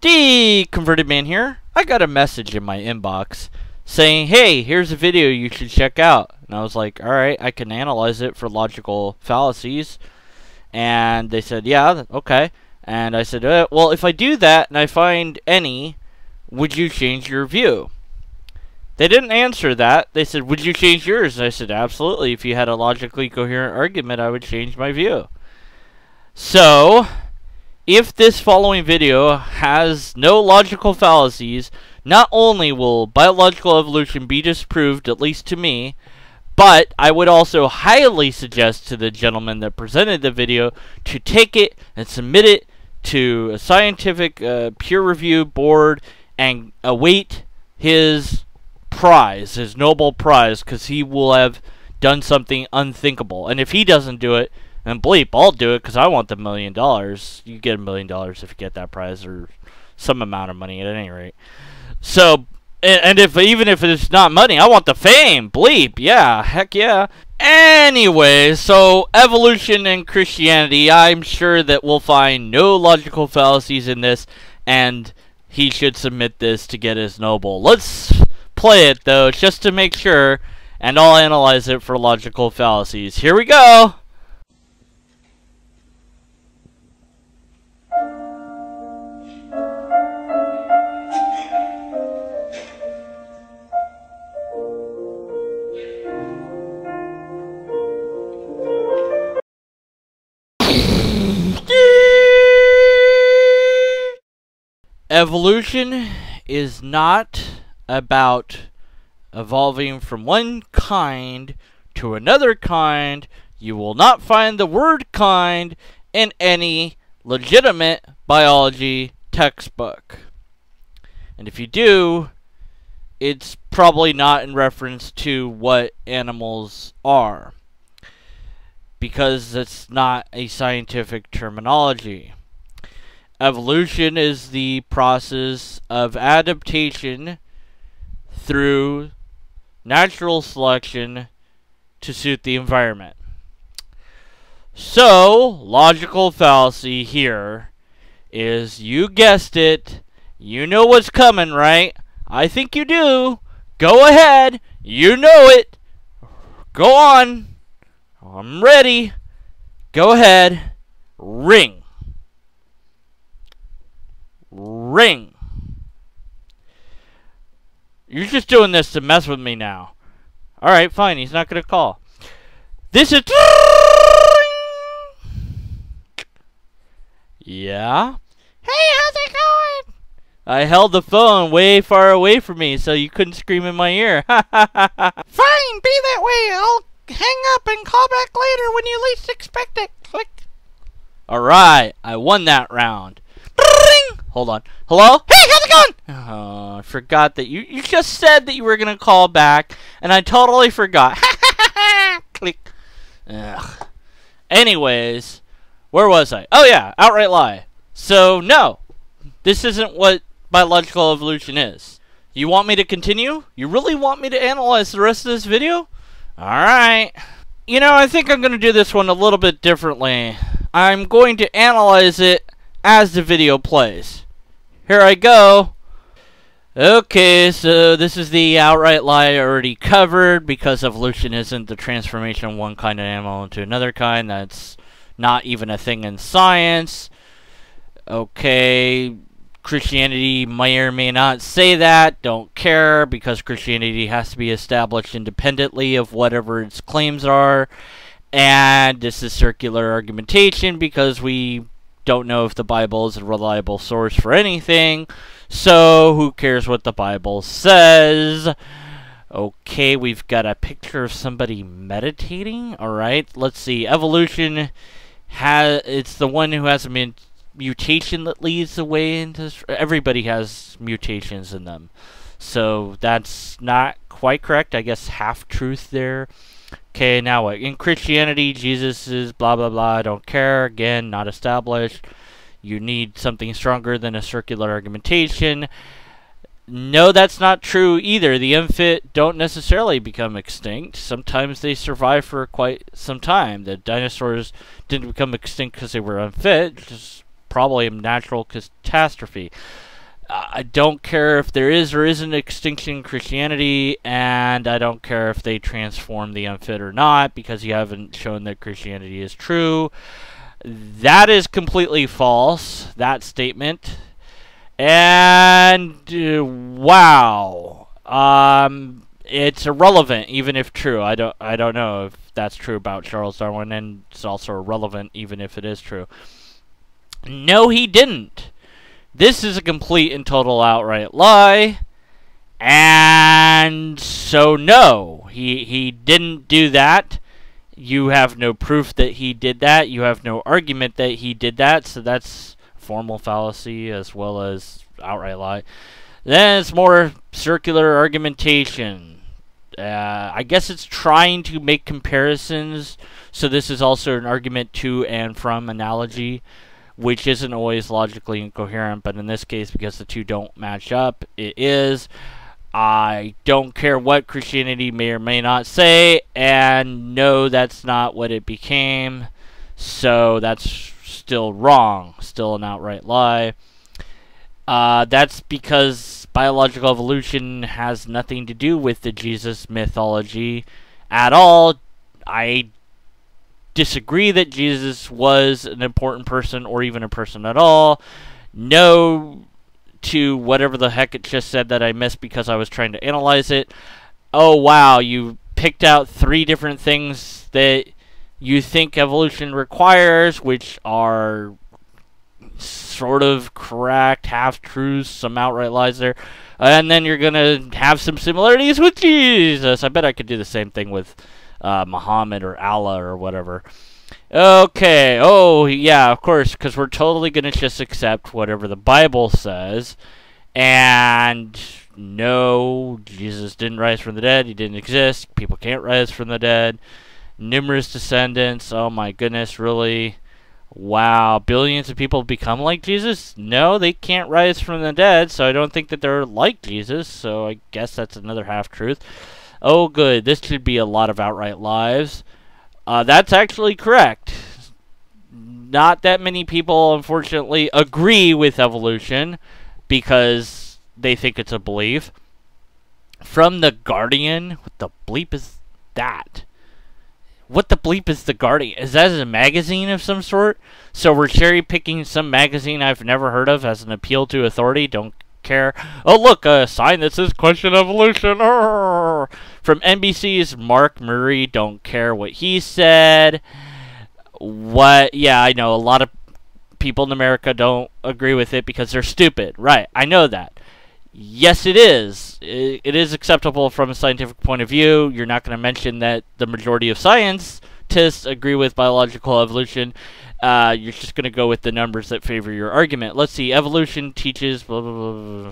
The Converted Man here. I got a message in my inbox saying, hey, here's a video you should check out. And I was like, alright, I can analyze it for logical fallacies. And they said, yeah, okay. And I said, well, if I do that and I find any, would you change your view? They didn't answer that. They said, would you change yours? And I said, absolutely. If you had a logically coherent argument, I would change my view. So, if this following video has no logical fallacies, not only will biological evolution be disproved, at least to me, but I would also highly suggest to the gentleman that presented the video to take it and submit it to a scientific peer review board and await his prize, his Nobel Prize, because he will have done something unthinkable. And if he doesn't do it, and bleep, I'll do it because I want the $1 million. You get $1 million if you get that prize, or some amount of money at any rate. So, and even if it's not money, I want the fame. Bleep, yeah, heck yeah. Anyway, so evolution and Christianity, I'm sure that we'll find no logical fallacies in this, and he should submit this to get his Nobel. Let's play it though, just to make sure, and I'll analyze it for logical fallacies. Here we go. Evolution is not about evolving from one kind to another kind. You will not find the word kind in any legitimate biology textbook. And if you do, it's probably not in reference to what animals are, because it's not a scientific terminology. Evolution is the process of adaptation through natural selection to suit the environment. So, logical fallacy here is, you guessed it, you know what's coming, right? I think you do. Go ahead, you know it. Go on. I'm ready. Go ahead. Ring. Ring. You're just doing this to mess with me now. Alright, fine. He's not going to call. This is... Yeah? Hey, how's it going? I held the phone way far away from me so you couldn't scream in my ear. Fine, be that way. I'll hang up and call back later when you least expect it. Click. Alright, I won that round. Hold on. Hello? Hey, how's it going? Oh, I forgot that you just said that you were going to call back, and I totally forgot. Click. Ugh. Anyways, where was I? Oh yeah, outright lie. So, no. This isn't what biological evolution is. You want me to continue? You really want me to analyze the rest of this video? Alright. You know, I think I'm going to do this one a little bit differently. I'm going to analyze it as the video plays. Here I go. Okay, so this is the outright lie I already covered, because evolution isn't the transformation of one kind of animal into another kind. That's not even a thing in science. Okay, Christianity may or may not say that. Don't care, because Christianity has to be established independently of whatever its claims are. And this is circular argumentation, because we don't know if the Bible is a reliable source for anything, so who cares what the Bible says? Okay, we've got a picture of somebody meditating. Alright, let's see. Evolution it's the one who has a mutation that leads the way into... Everybody has mutations in them, so that's not quite correct. I guess half-truth there. Okay, now what? In Christianity, Jesus is blah blah blah, I don't care. Again, not established. You need something stronger than a circular argumentation. No, that's not true either. The unfit don't necessarily become extinct. Sometimes they survive for quite some time. The dinosaurs didn't become extinct because they were unfit. Just probably a natural catastrophe. I don't care if there is or isn't extinction in Christianity, and I don't care if they transform the unfit or not, because you haven't shown that Christianity is true. That is completely false, that statement. And wow, it's irrelevant, even if true. I don't know if that's true about Charles Darwin, and it's also irrelevant, even if it is true. No, he didn't. This is a complete and total outright lie. And so no, he didn't do that. You have no proof that he did that. You have no argument that he did that. So that's formal fallacy as well as outright lie. Then it's more circular argumentation. I guess it's trying to make comparisons. So this is also an argument to and from analogy, which isn't always logically incoherent, but in this case, because the two don't match up, it is. I don't care what Christianity may or may not say, and no, that's not what it became, so that's still wrong, still an outright lie. That's because biological evolution has nothing to do with the Jesus mythology at all. I disagree that Jesus was an important person or even a person at all. No to whatever the heck it just said that I missed because I was trying to analyze it. Oh wow, you picked out 3 different things that you think evolution requires, which are sort of correct, half-truths, some outright lies there. And then you're going to have some similarities with Jesus. I bet I could do the same thing with Muhammad or Allah or whatever. Okay, oh yeah, of course, because we're totally going to just accept whatever the Bible says. And no, Jesus didn't rise from the dead, he didn't exist, people can't rise from the dead. Numerous descendants, oh my goodness, really? Wow, billions of people become like Jesus? No, they can't rise from the dead, so I don't think that they're like Jesus, so I guess that's another half-truth. Oh good, this should be a lot of outright lies. That's actually correct. Not that many people, unfortunately, agree with evolution because they think it's a belief. From The Guardian, what the bleep is that? What the bleep is The Guardian? Is that a magazine of some sort? So we're cherry-picking some magazine I've never heard of as an appeal to authority? Don't care. Oh, look, a sign that says question evolution. Arr! From NBC's Mark Murray, don't care what he said. What? Yeah, I know a lot of people in America don't agree with it because they're stupid. Right, I know that. Yes, it is. It is acceptable from a scientific point of view. You're not going to mention that the majority of scientists agree with biological evolution. You're just going to go with the numbers that favor your argument. Let's see. Evolution teaches... Blah, blah, blah.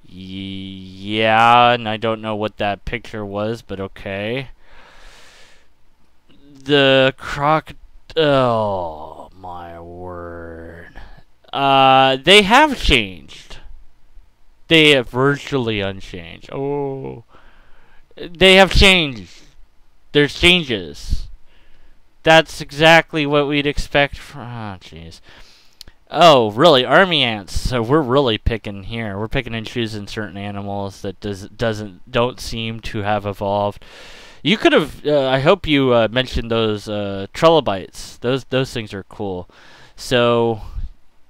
Yeah, and I don't know what that picture was, but okay. The crocodile... Oh, my word. They have changed. They have virtually unchanged. Oh. They have changed. There's changes. That's exactly what we'd expect from... Oh, jeez. Oh, really? Army ants. So we're really picking here. We're picking and choosing certain animals that don't seem to have evolved. You could have... I hope you mentioned those trilobites. Those things are cool. So,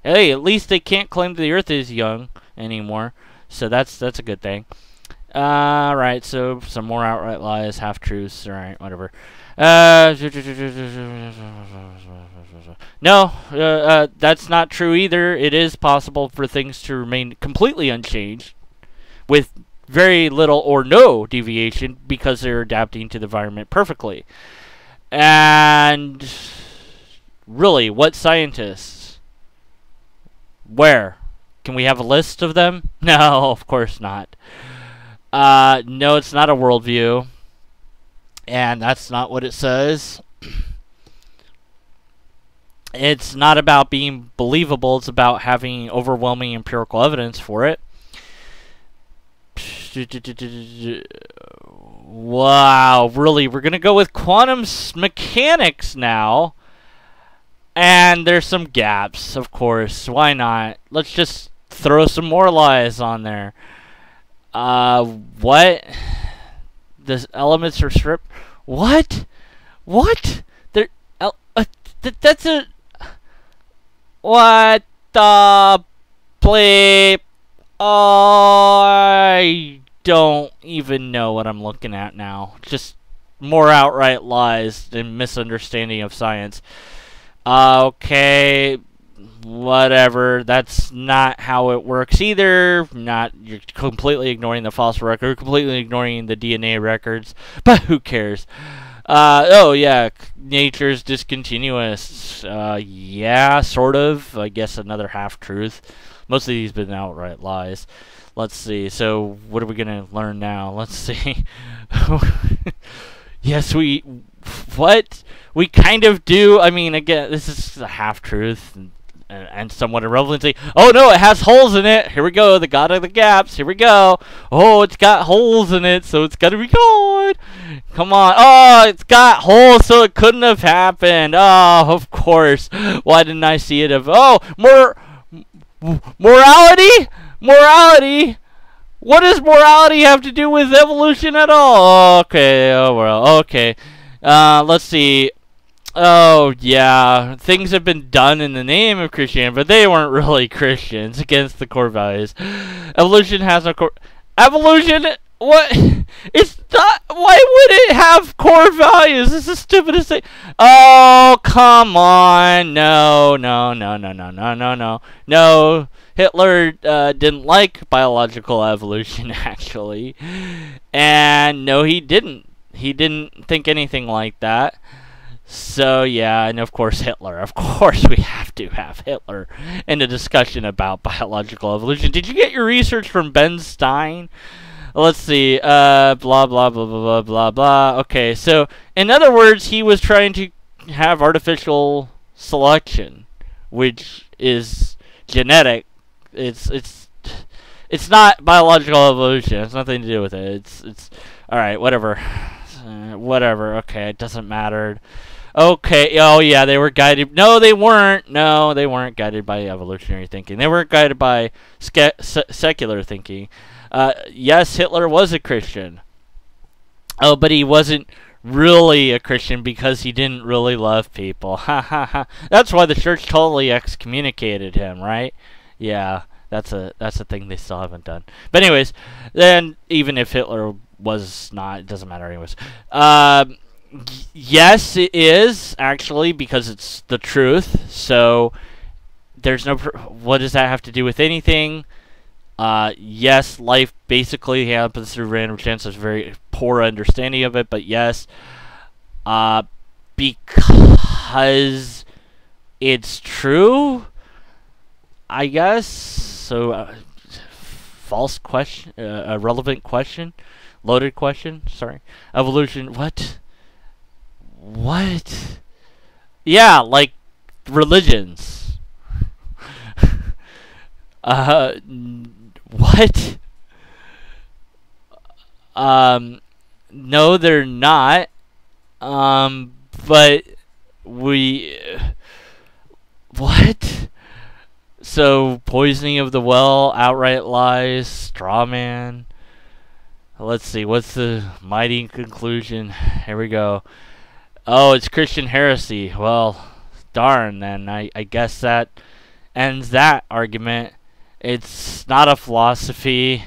hey, at least they can't claim the Earth is young anymore. So that's a good thing. Right, so some more outright lies, half-truths, alright, whatever. No, that's not true either. It is possible for things to remain completely unchanged with very little or no deviation because they're adapting to the environment perfectly. And really, what scientists? Where? Can we have a list of them? No, of course not. No, it's not a worldview. And that's not what it says. It's not about being believable. It's about having overwhelming empirical evidence for it. Wow, really? We're going to go with quantum mechanics now. And there's some gaps, of course. Why not? Let's just throw some more lies on there. What? The elements are stripped. What? What? There. That's a. What the bleep? I don't even know what I'm looking at now. Just more outright lies and misunderstanding of science. Okay, whatever. That's not how it works either. You're completely ignoring the fossil record, completely ignoring the DNA records. But who cares? Oh yeah, nature's discontinuous. Yeah, sort of. I guess another half truth. Most of these been outright lies. Let's see. So what are we gonna learn now? Let's see. Yes, what? We kind of do. I mean, again, this is a half-truth and somewhat irrelevancy. Oh, no, it has holes in it. Here we go, the god of the gaps. Here we go. Oh, it's got holes in it, so it's got to be God. Come on. Oh, it's got holes, so it couldn't have happened. Oh, of course. Why didn't I see it? Oh, morality? Morality? What does morality have to do with evolution at all? Okay, oh well, okay. Let's see. Oh, yeah. Things have been done in the name of Christianity, but they weren't really Christians against the core values. Evolution has no core... Evolution... What? It's not... Why would it have core values? This is the stupidest thing. Oh, come on. No. No. Hitler didn't like biological evolution, actually. And no, he didn't. He didn't think anything like that. So, yeah, and of course Hitler. Of course we have to have Hitler in a discussion about biological evolution. Did you get your research from Ben Stein? Let's see. Blah, blah, blah, blah, blah, blah, blah. Okay, so, in other words, he was trying to have artificial selection, which is genetic. It's not biological evolution. It's nothing to do with it. It's all right. Whatever. Whatever. Okay, it doesn't matter. Okay. Oh yeah, they were guided. No, they weren't. No, they weren't guided by evolutionary thinking. They were guided by secular thinking. Yes, Hitler was a Christian. Oh, but he wasn't really a Christian because he didn't really love people. Ha ha ha. That's why the church totally excommunicated him, right? Yeah, that's a thing they still haven't done. But anyways, then even if Hitler was not, it doesn't matter anyways. Yes, it is actually because it's the truth. So there's no. What does that have to do with anything? Yes, life basically happens through random chance. There's very poor understanding of it, but yes, because it's true. I guess so. False question, a relevant question, loaded question. Sorry, evolution. What? What? Yeah, like religions. What? No, they're not. But we. What? So, poisoning of the well, outright lies, straw man. Let's see, what's the mighty conclusion? Here we go. Oh, it's Christian heresy. Well, darn then. I guess that ends that argument. It's not a philosophy.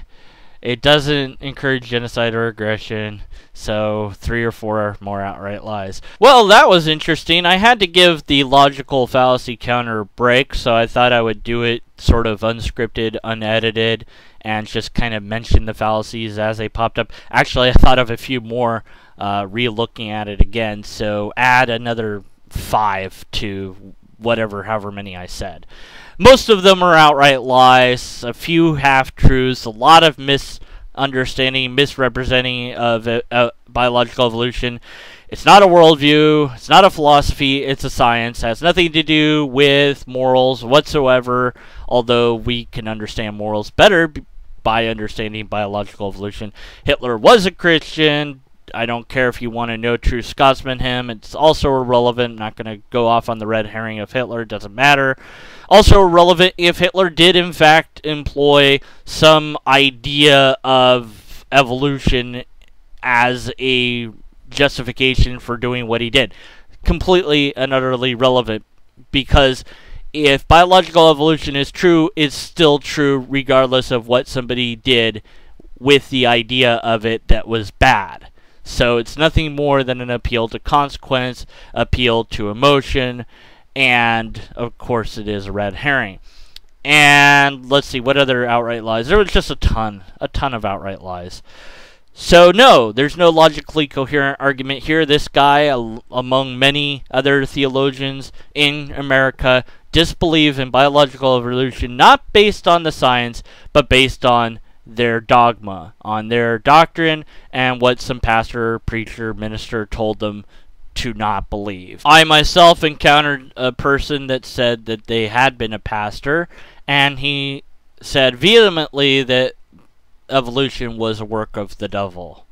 It doesn't encourage genocide or aggression. So, 3 or 4 more outright lies. Well, that was interesting. I had to give the logical fallacy counter a break, so I thought I would do it sort of unscripted, unedited, and just kind of mention the fallacies as they popped up. Actually, I thought of a few more re-looking at it again, so add another 5 to however many I said. Most of them are outright lies, a few half-truths, a lot of misunderstanding, misrepresenting of biological evolution. It's not a worldview, it's not a philosophy, it's a science. It has nothing to do with morals whatsoever, although we can understand morals better by understanding biological evolution. Hitler was a Christian, I don't care if you want to know true Scotsman him. It's also irrelevant. I'm not going to go off on the red herring of Hitler. It doesn't matter. Also irrelevant if Hitler did in fact employ some idea of evolution as a justification for doing what he did. Completely and utterly relevant, because if biological evolution is true, it's still true regardless of what somebody did with the idea of it that was bad. So it's nothing more than an appeal to consequence, appeal to emotion, and of course it is a red herring. And let's see, what other outright lies? There was just a ton of outright lies. So no, there's no logically coherent argument here. This guy, among many other theologians in America, disbelieve in biological evolution, not based on the science, but based on their dogma, on their doctrine, and what some pastor, preacher, minister told them to not believe. I myself encountered a person that said that they had been a pastor, and he said vehemently that evolution was a work of the devil.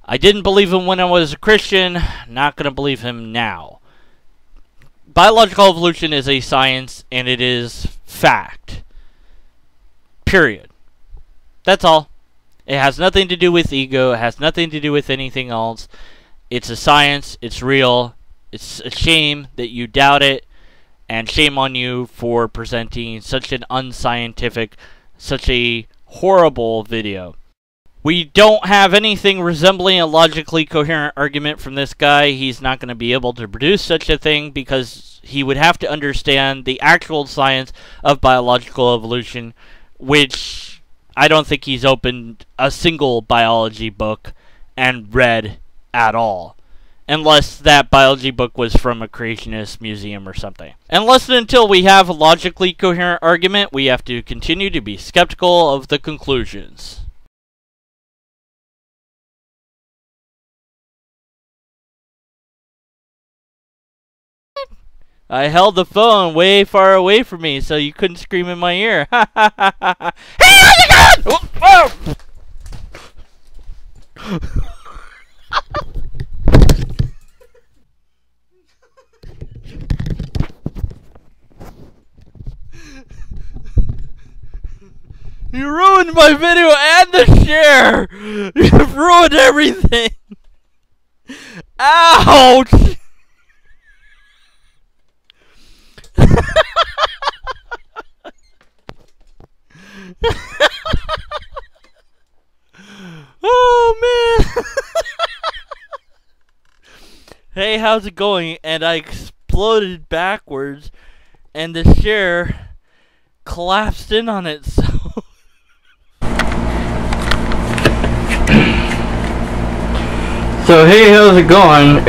I didn't believe him when I was a Christian, not going to believe him now. Biological evolution is a science, and it is fact. Period. That's all. It has nothing to do with ego, it has nothing to do with anything else. It's a science, it's real. It's a shame that you doubt it, and shame on you for presenting such an unscientific, such a horrible video. We don't have anything resembling a logically coherent argument from this guy. He's not going to be able to produce such a thing because he would have to understand the actual science of biological evolution, which I don't think he's opened a single biology book and read at all. Unless that biology book was from a creationist museum or something. Unless and until we have a logically coherent argument, we have to continue to be skeptical of the conclusions. I held the phone way far away from me so you couldn't scream in my ear. Hey, how's it going? Whoa! You ruined my video and the share! You've ruined everything! Ouch! Oh man! Hey, how's it going? And I exploded backwards and the share collapsed in on itself. So hey, how's it going?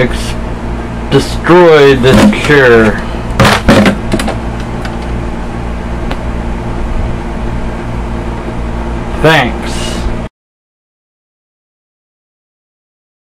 Destroy this chair. Thanks.